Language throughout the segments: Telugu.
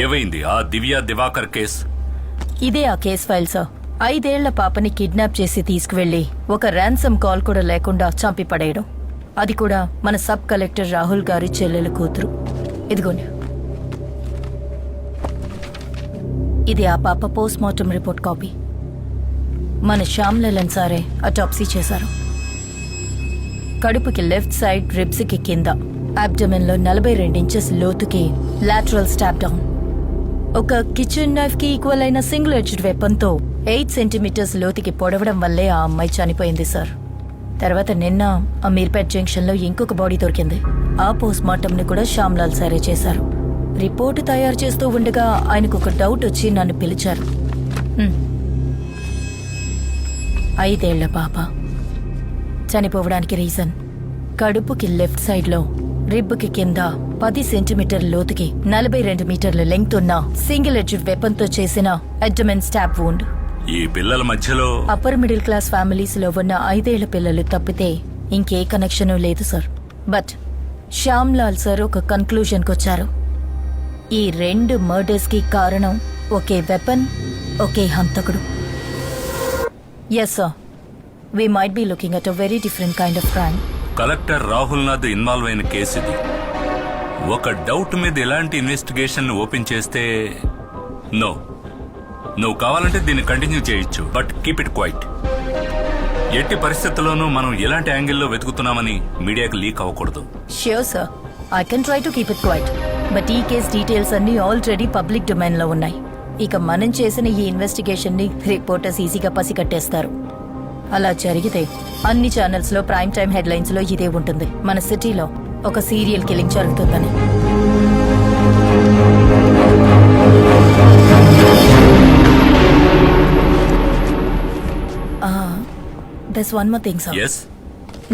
ఏవైంది ఆ దివ్య దివాకర్ కేస్? ఇదే ఆ కేస్ ఫైల్ సార్. 5 ఏళ్ల పాపని కిడ్నాప్ చేసి తీసుకువెళ్లి ఒక ర్యాన్సమ్ కాల్ కూడా లేకుండా చంపి పడేయడం. అది కూడా మన సబ్ కలెక్టర్ రాహుల్ గారి చెల్లెల కూతురు. ఇదిగోండి, ఇది ఆ పాప పోస్ట్ మార్టం రిపోర్ట్ కాపీ. మన శ్యామ్లలన్ సారే అటాప్సీ చేశారు. కడుపుకి లెఫ్ట్ సైడ్, రిబ్స్ కి కింద, అబ్డమెన్ లో 42 ఇంచెస్ లోతుకి లాటరల్ స్టాప్ డౌన్. ఒక కిచెన్ నైఫ్ కి ఈక్వల్ అయిన సింగిల్ ఎడ్జ్డ్ వెపన్ తో 8 సెంటీమీటర్స్ లోతుకి పొడవడం వల్లే ఆ అమ్మాయి చనిపోయింది సార్. తర్వాత నిన్న అమీర్పేట్ జంక్షన్ లో ఇంకొక బాడీ దొరికింది. ఆ పోస్ట్ మార్టం ని కూడా శ్యామ్లాల్ సారే చేశారు. రిపోర్టు తయారు చేస్తూ ఉండగా ఆయనకు ఒక డౌట్ వచ్చి నన్ను పిలిచారు. 5 ఏళ్ల పాప చనిపోవడానికి రీజన్ కడుపుకి లెఫ్ట్ సైడ్ లో, రిబ్బుకి కింద 10 సెంటీమీటర్ లోతుకి 42 మీటర్ల లెంగ్త్ ఉన్న సింగిల్ ఎడ్జ్డ్ వెపన్ తో చేసిన అబ్డమెన్ స్టాబ్ వూండ్. ఈ పిల్లల మధ్యలో అప్పర్ మిడిల్ క్లాస్ ఫ్యామిలీస్ లో ఉన్న 5 ఏళ్ల పిల్లలు తప్పితే ఇంకే కనెక్షన్ లేదు సార్. బట్ శ్యామ్లాల్ సార్ ఒక కన్క్లూజన్ కొచ్చారు. ఈ 2 మర్డర్స్ కి కారణం ఒకే వెపన్, ఒకే హంతకుడు. Yes sir, we might be looking at a very different kind of crime. Collector Rahul Nath involve అయిన కేసు ఇది. ఒక డౌట్ మీద ఎలాంటి ఇన్వెస్టిగేషన్ ఓపెన్ చేస్తే నో, నువ్వు కావాలంటే దీన్ని కంటిన్యూ చేయొచ్చు, బట్ కీప్ ఇట్ క్వైట్. ఎట్టి పరిస్థితుల్లోనూ మనం ఎలాంటి యాంగిల్లో వెతుకుతున్నామని మీడియాకి లీక్ అవ్వకూడదు. Sure sir, I can try to keep it quiet. But ఈ కేస్ డీటెయిల్స్ అన్ని ఆల్రెడీ పబ్లిక్ డొమైన్ లో ఉన్నాయి. ఇక మనం చేసిన ఈ ఇన్వెస్టిగేషన్ ని రిపోర్టర్స్ ఈజీగా పసిగట్టేస్తారు. అలా జరిగితే అన్ని ఛానల్స్ లో ప్రైమ్ టైమ్ హెడ్లైన్స్ లో ఇదే ఉంటుంది, మన సిటీలో ఒక సీరియల్ కిల్లింగ్ జరుగుతుందని. That's one more thing sir. yes,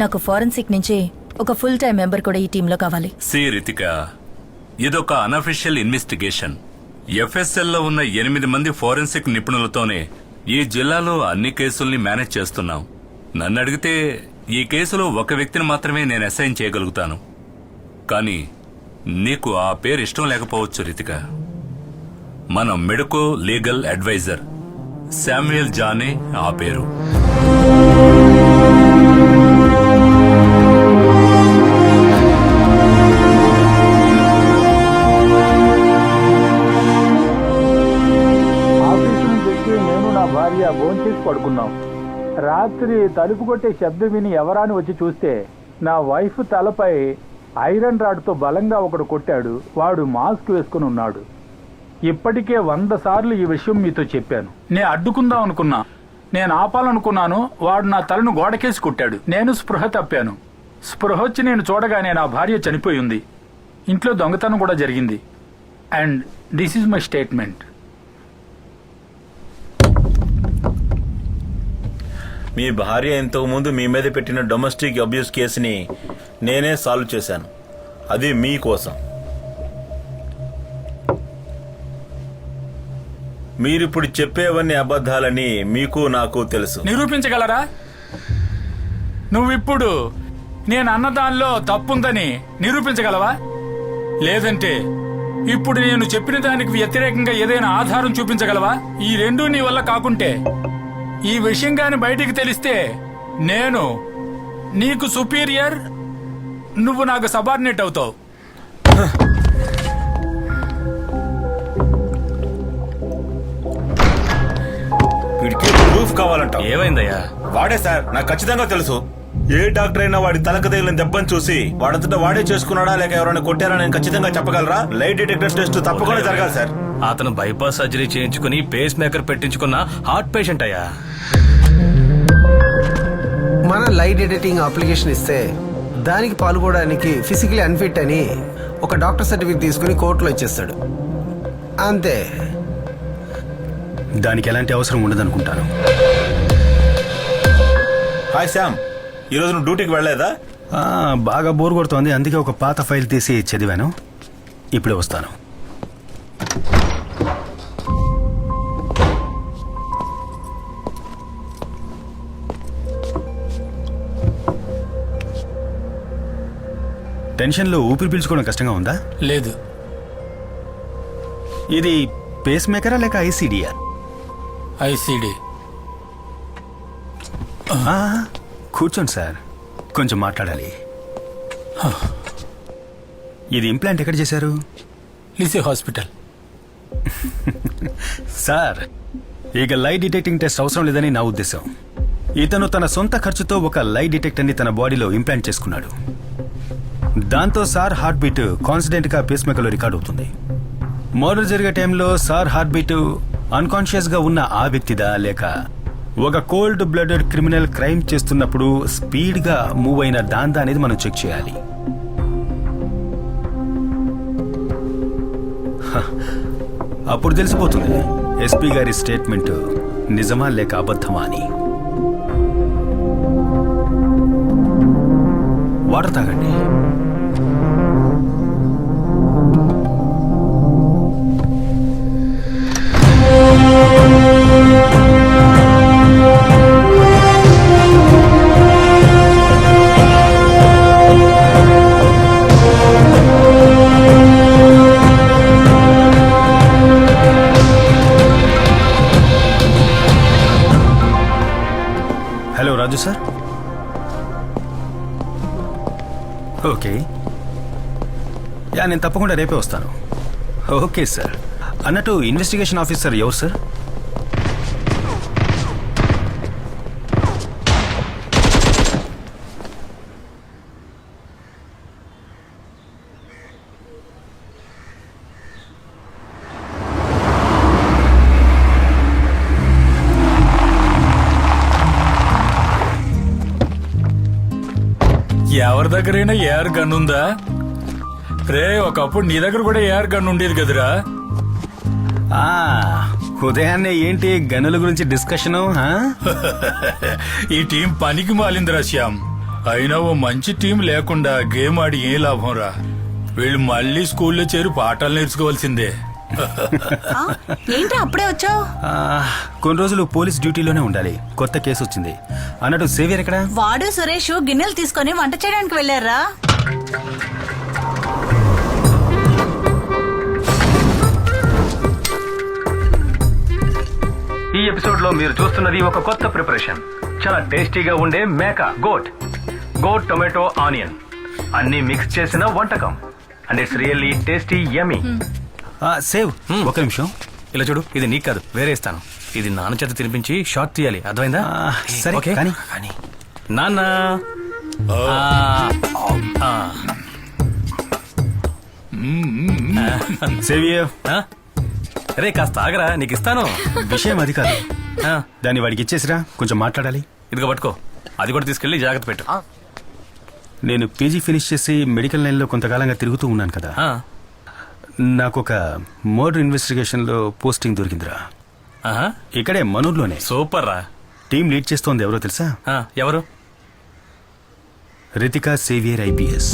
నాకు ఫారెన్సిక్ నుంచి ఒక ఫుల్ టైం మెంబర్ కూడా ఈ టీంలో కావాలి. సి రితిక, ఇదొక అనఫిషియల్ ఇన్వెస్టిగేషన్. ఎఫ్ఎస్ఎల్ లో ఉన్న 8 మంది ఫోరెన్సిక్ నిపుణులతోనే ఈ జిల్లాలో అన్ని కేసుల్ని మేనేజ్ చేస్తున్నాం. నన్ను అడిగితే ఈ కేసులో ఒక వ్యక్తిని మాత్రమే నేను అసైన్ చేయగలుగుతాను. కానీ నీకు ఆ పేరు ఇష్టం లేకపోవచ్చు రితిక. మన మెడికో లీగల్ అడ్వైజర్ శామ్యుయల్ జానే ఆ పేరు. భోంచేసి పడుకున్నాం. రాత్రి తలుపు కొట్టే శబ్దం విని ఎవరాని వచ్చి చూస్తే నా వైఫ్ తలపై ఐరన్ రాడ్తో బలంగా ఒకడు కొట్టాడు. వాడు మాస్క్ వేసుకుని ఉన్నాడు. ఇప్పటికే 100 సార్లు ఈ విషయం మీతో చెప్పాను. నేను అడ్డుకుందాం అనుకున్నా, నేను ఆపాలనుకున్నాను. వాడు నా తలను గోడకేసి కొట్టాడు. నేను స్పృహ తప్పాను. స్పృహ వచ్చి నేను చూడగానే నా భార్య చనిపోయి ఉంది. ఇంట్లో దొంగతనం కూడా జరిగింది. And this is my statement. మీ భార్య ఇంతకుముందు మీ మీద పెట్టిన డొమెస్టిక్ అబ్యూస్ కేసుని నేనే సాల్వ్ చేశాను. అది మీకోసం. మీరిప్పుడు చెప్పేవన్నీ అబద్ధాలని మీకు నాకు తెలుసు. నిరూపించగలరా? నువ్విప్పుడు నేను అన్నదానిలో తప్పుందని నిరూపించగలవా? లేదంటే ఇప్పుడు నేను చెప్పిన దానికి వ్యతిరేకంగా ఏదైనా ఆధారం చూపించగలవా? ఈ రెండూ నీ వల్ల కాకుంటే, ఈ విషయం గాని బయటికి తెలిస్తే నేను నీకు సుపీరియర్, నువ్వు నాకు సబార్డినేట్ అవుతావు. వీడికి ప్రూఫ్ కావాలంట. ఏమైందయ్యా? వాడే సార్, నాకు ఖచ్చితంగా తెలుసు. ఏ డాక్టర్ అయినా వాడి తలకు తగిలిన దెబ్బను చూసి వాడంతటా వాడే చేసుకున్నాడా లేక ఎవరైనా కొట్టారా నేను ఖచ్చితంగా చెప్పగలరా? లైట్ డిటెక్టర్ టెస్ట్ తప్పకుండా జరగాలి సార్. అతను బైపాస్ సర్జరీ చేయించుకుని పేస్ మేకర్ పెట్టించుకున్న హార్ట్ పేషెంట్ అయ్యా. మన లైట్ ఎడిటింగ్ అప్లికేషన్ ఇస్తే దానికి పాల్గొనడానికి ఫిజికలీ అన్ఫిట్ అని ఒక డాక్టర్ సర్టిఫికేట్ తీసుకుని కోర్టులో ఇచ్చేస్తాడు. అంతే. దానికి ఎలాంటి అవసరం ఉండదనుకుంటాను. హాయ్ శ్యామ్, ఈరోజు నువ్వు డ్యూటీకి వెళ్ళలేదా? బాగా బోర్ కొడుతోంది, అందుకే ఒక పాత ఫైల్ తీసి చదివాను. ఇప్పుడే వస్తాను. టెన్షన్లో ఊపిరి పీల్చుకోవడం కష్టంగా ఉందా? లేదు. ఇది పేస్ మేకరా లేక ఐసీడియా? ఐసీడీ. కూర్చోండి సార్, కొంచెం మాట్లాడాలి. ఇది ఇంప్లాంట్ ఎక్కడ చేశారు? లిసే హాస్పిటల్. సార్, ఇక లై డిటెక్టింగ్ టెస్ట్ అవసరం లేదని నా ఉద్దేశం. ఇతను తన సొంత ఖర్చుతో ఒక లై డిటెక్టర్ని తన బాడీలో ఇంప్లాంట్ చేసుకున్నాడు. దాంతో సార్ హార్ట్ బీట్ కాన్స్టెంట్ గా పేస్ మేకర్లో రికార్డ్ అవుతుంది. మర్డర్ జరిగే టైంలో సార్ హార్ట్ బీట్ అన్కాన్షియస్ గా ఉన్న ఆ వ్యక్తిదా, లేక ఒక కోల్డ్ బ్లడెడ్ క్రిమినల్ క్రైమ్ చేస్తున్నప్పుడు స్పీడ్ గా మూవ్ అయిన దాందా అనేది మనం చెక్ చేయాలి. అప్పుడు తెలిసిపోతుంది ఎస్పీ గారి స్టేట్మెంట్ నిజమా లేక అబద్ధమా అని. వాటర్ తాగండి. హలో రాజు సార్. ఓకే, నేను తప్పకుండా రేపే వస్తాను. Okay sir. అన్నట్టు ఇన్వెస్టిగేషన్ ఆఫీసర్ ఎవరు సార్? ఎవరి దగ్గరైనా ఏఆర్ గన్ ఉందా రే? ఒకప్పుడు నీ దగ్గర కూడా ఏఆర్ గన్ ఉండేది కదరా. ఉదయాన్నే ఏంటి గనుల గురించి డిస్కషను? ఈ టీం పనికి మాలిందిరా శ్యామ్. అయినా ఓ మంచి టీం లేకుండా గేమ్ ఆడి ఏ లాభం రా? వీళ్ళు మళ్ళీ స్కూల్లో చేరి పాఠాలు నేర్చుకోవాల్సిందే. ఏంటి అప్పుడే వచ్చావు? కొన్ని రోజులు పోలీస్ డ్యూటీలోనే ఉండాలి. కొత్త కేసు వచ్చింది. అన్నట్టు సేవియర్ ఎక్కడ? వాడు సురేష్ గిన్నెలు తీసుకొని వంట చేయడానికి వెళ్ళారా? ఈ ఎపిసోడ్ లో మీరు చూస్తున్నది ఒక కొత్త ప్రిపరేషన్. చాలా టేస్టీగా ఉండే మేక గోట్ టొమాటో ఆనియన్ అన్ని మిక్స్ చేసిన వంటకం. And it's really tasty yummy. Save ఒక నిమిషం. ఇలా చూడు, ఇది నీకు కాదు, వేరే ఇస్తాను. ఇది నాన్న చేత తినిపించి షార్ట్ తీయాలి, అర్థమైందా? సరే, ఓకే కానీ నాన్న. సేవియర్, రే కాస్త ఆగరా, నీకు ఇస్తాను. విషయం అది కాదు. ఆ, దాన్ని వాడికి ఇచ్చేసిరా, కొంచెం మాట్లాడాలి. ఇదిగో పట్టుకో, అది కూడా తీసుకెళ్లి జాగ్రత్త పెట్టు. నేను పీజీ ఫినిష్ చేసి మెడికల్ లైన్లో కొంతకాలంగా తిరుగుతూ ఉన్నాను కదా. ఆ, నాకు ఒక మర్డర్ ఇన్వెస్టిగేషన్ లో పోస్టింగ్ దొరికిందిరా. ఆహా, ఇక్కడే మనూర్లోనే. సూపర్ రా. టీం లీడ్ చేస్తోంది ఎవరో తెలుసా? ఎవరు? Ritika saviour IPS.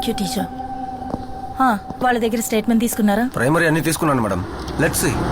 Thank you teacher వాళ్ళ దగ్గర స్టేట్మెంట్ తీసుకున్నారా? ప్రైమరీ అన్ని తీసుకున్నాను మేడం. Let's see.